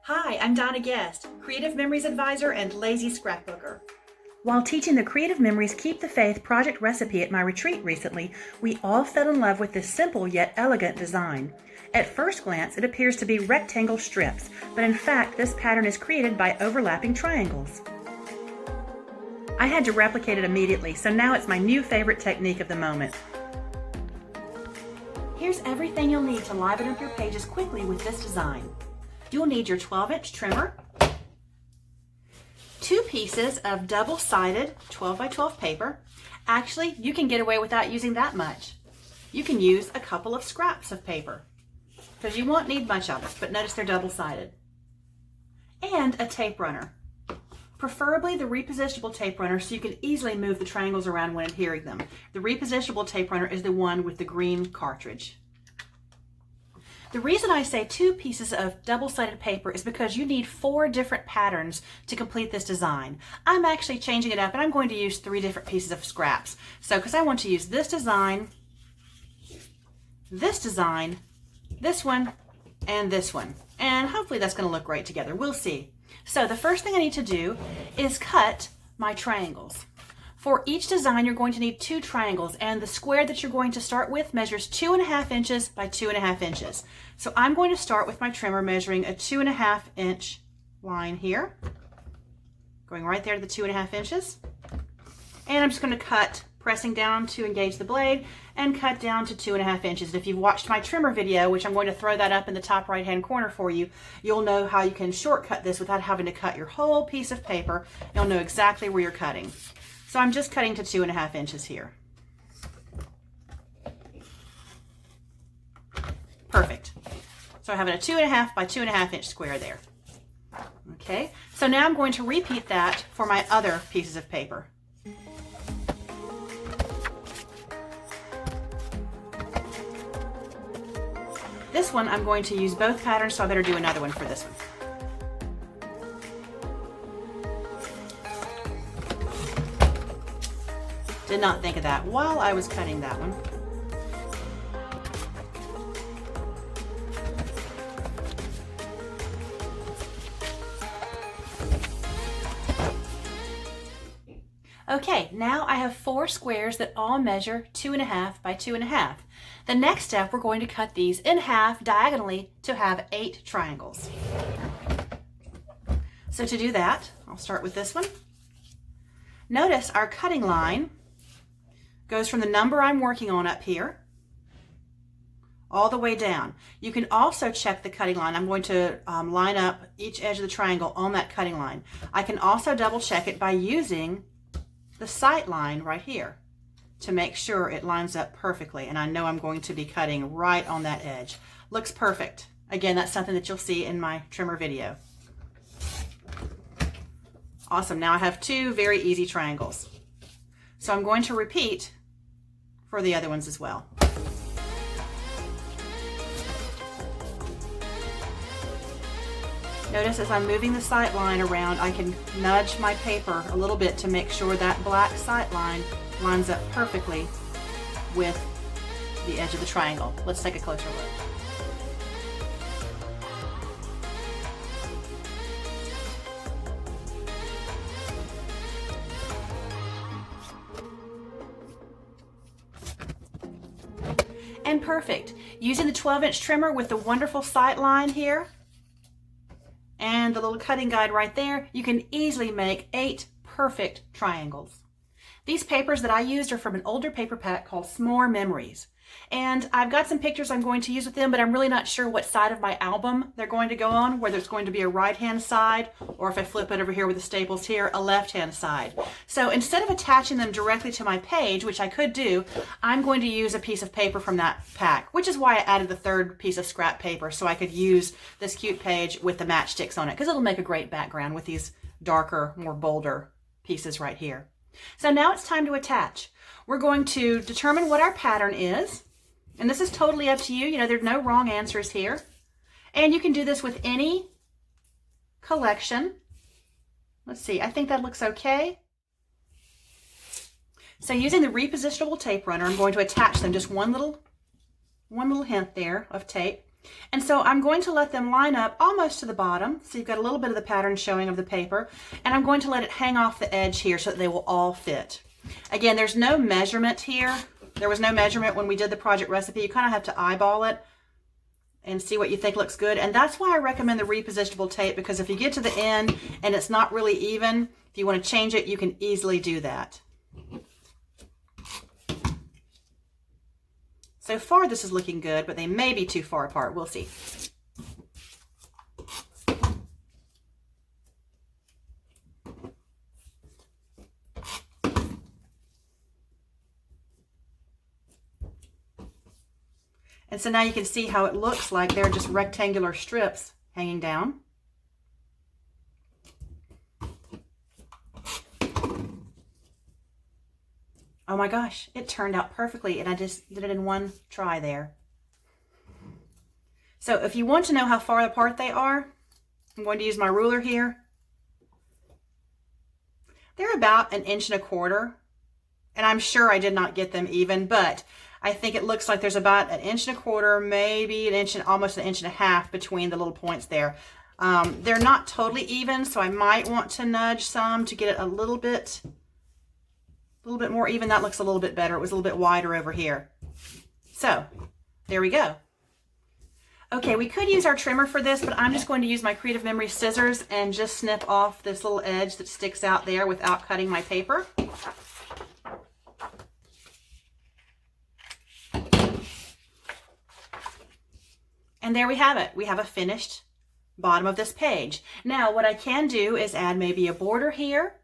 Hi, I'm Donna Guest, Creative Memories Advisor and Lazy Scrapbooker. While teaching the Creative Memories Keep the Faith project recipe at my retreat recently, we all fell in love with this simple yet elegant design. At first glance, it appears to be rectangle strips, but in fact, this pattern is created by overlapping triangles. I had to replicate it immediately, so now it's my new favorite technique of the moment. Here's everything you'll need to liven up your pages quickly with this design. You'll need your 12-inch trimmer, 2 pieces of double-sided 12 by 12 paper. Actually, you can get away without using that much. You can use a couple of scraps of paper because you won't need much of it, but notice they're double-sided. And a tape runner, preferably the repositionable tape runner so you can easily move the triangles around when adhering them. The repositionable tape runner is the one with the green cartridge. The reason I say 2 pieces of double-sided paper is because you need 4 different patterns to complete this design. I'm actually changing it up and I'm going to use 3 different pieces of scraps. So, because I want to use this design, this one, and this one. And hopefully that's going to look great together. We'll see. So the first thing I need to do is cut my triangles. For each design, you're going to need 2 triangles, and the square that you're going to start with measures 2.5 inches by 2.5 inches. So I'm going to start with my trimmer measuring a 2.5 inch line here, going right there to the 2.5 inches. And I'm just going to cut, pressing down to engage the blade, and cut down to 2.5 inches. If you've watched my trimmer video, which I'm going to throw that up in the top right-hand corner for you, you'll know how you can shortcut this without having to cut your whole piece of paper. You'll know exactly where you're cutting. So I'm just cutting to 2.5 inches here. Perfect. So I have a 2.5 by 2.5 inch square there. Okay, so now I'm going to repeat that for my other pieces of paper. This one I'm going to use both patterns, so I better do another one for this one. Did not think of that while I was cutting that one. Okay, now I have 4 squares that all measure 2.5 by 2.5. The next step, we're going to cut these in half diagonally to have 8 triangles. So to do that, I'll start with this one. Notice our cutting line goes from the number I'm working on up here all the way down. You can also check the cutting line. I'm going to line up each edge of the triangle on that cutting line. I can also double check it by using the sight line right here to make sure it lines up perfectly, and I know I'm going to be cutting right on that edge. Looks perfect. Again, that's something that you'll see in my trimmer video. Awesome. Now I have 2 very easy triangles. So I'm going to repeat for the other ones as well. Notice as I'm moving the sight line around, I can nudge my paper a little bit to make sure that black sight line lines up perfectly with the edge of the triangle. Let's take a closer look. And perfect. Using the 12-inch trimmer with the wonderful sight line here and the little cutting guide right there, you can easily make 8 perfect triangles. These papers that I used are from an older paper pack called S'more Memories. And I've got some pictures I'm going to use with them, but I'm really not sure what side of my album they're going to go on, whether it's going to be a right-hand side, or if I flip it over here with the staples here, a left-hand side. So instead of attaching them directly to my page, which I could do, I'm going to use a piece of paper from that pack, which is why I added the 3rd piece of scrap paper, so I could use this cute page with the matchsticks on it, because it'll make a great background with these darker, more bolder pieces right here. So now it's time to attach. We're going to determine what our pattern is, and this is totally up to you. You know, there's no wrong answers here. And you can do this with any collection. Let's see, I think that looks okay. So using the repositionable tape runner, I'm going to attach them, just one little hint there of tape. And so I'm going to let them line up almost to the bottom. So you've got a little bit of the pattern showing of the paper. And I'm going to let it hang off the edge here so that they will all fit. Again, there's no measurement here. There was no measurement when we did the project recipe. You kind of have to eyeball it and see what you think looks good. And that's why I recommend the repositionable tape, because if you get to the end and it's not really even, if you want to change it, you can easily do that. So far this is looking good, but they may be too far apart. We'll see. And so now you can see how it looks like they're just rectangular strips hanging down. Oh my gosh, it turned out perfectly, and I just did it in one try there. So if you want to know how far apart they are, I'm going to use my ruler here. They're about 1.25 inches, and I'm sure I did not get them even, but I think it looks like there's about 1.25 inches, maybe 1 inch and almost 1.5 inches between the little points there. They're not totally even, so I might want to nudge some to get it a little bit more even. That looks a little bit better. It was a little bit wider over here. So there we go. Okay, we could use our trimmer for this, but I'm just going to use my Creative Memory scissors and just snip off this little edge that sticks out there without cutting my paper. And there we have it. We have a finished bottom of this page. Now what I can do is add maybe a border here,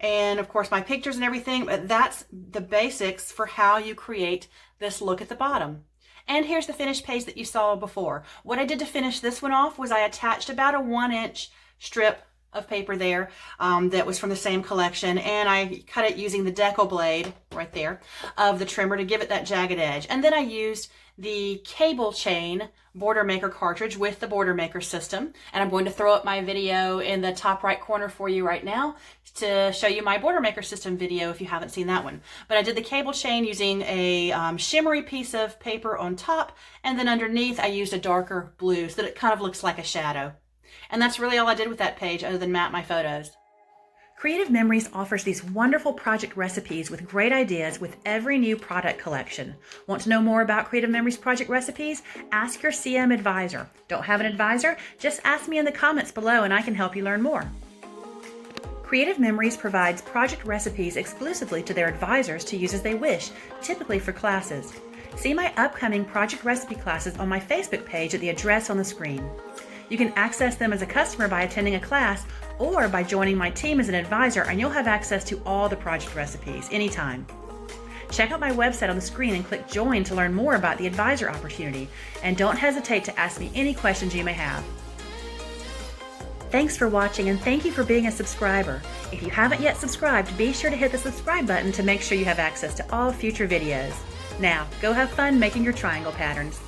and of course my pictures and everything, but that's the basics for how you create this look at the bottom. And here's the finished page that you saw before. What I did to finish this one off was I attached about a 1-inch strip of paper there that was from the same collection, and I cut it using the decal blade right there of the trimmer to give it that jagged edge. And then I used the cable chain border maker cartridge with the border maker system, and I'm going to throw up my video in the top right corner for you right now to show you my border maker system video if you haven't seen that one. But I did the cable chain using a shimmery piece of paper on top, and then underneath I used a darker blue so that it kind of looks like a shadow. And that's really all I did with that page other than map my photos. Creative Memories offers these wonderful project recipes with great ideas with every new product collection. Want to know more about Creative Memories project recipes? Ask your CM advisor. Don't have an advisor? Just ask me in the comments below and I can help you learn more. Creative Memories provides project recipes exclusively to their advisors to use as they wish, typically for classes. See my upcoming project recipe classes on my Facebook page at the address on the screen. You can access them as a customer by attending a class or by joining my team as an advisor, and you'll have access to all the project recipes anytime. Check out my website on the screen and click join to learn more about the advisor opportunity, and don't hesitate to ask me any questions you may have. Thanks for watching, and thank you for being a subscriber. If you haven't yet subscribed, be sure to hit the subscribe button to make sure you have access to all future videos. Now, go have fun making your triangle patterns.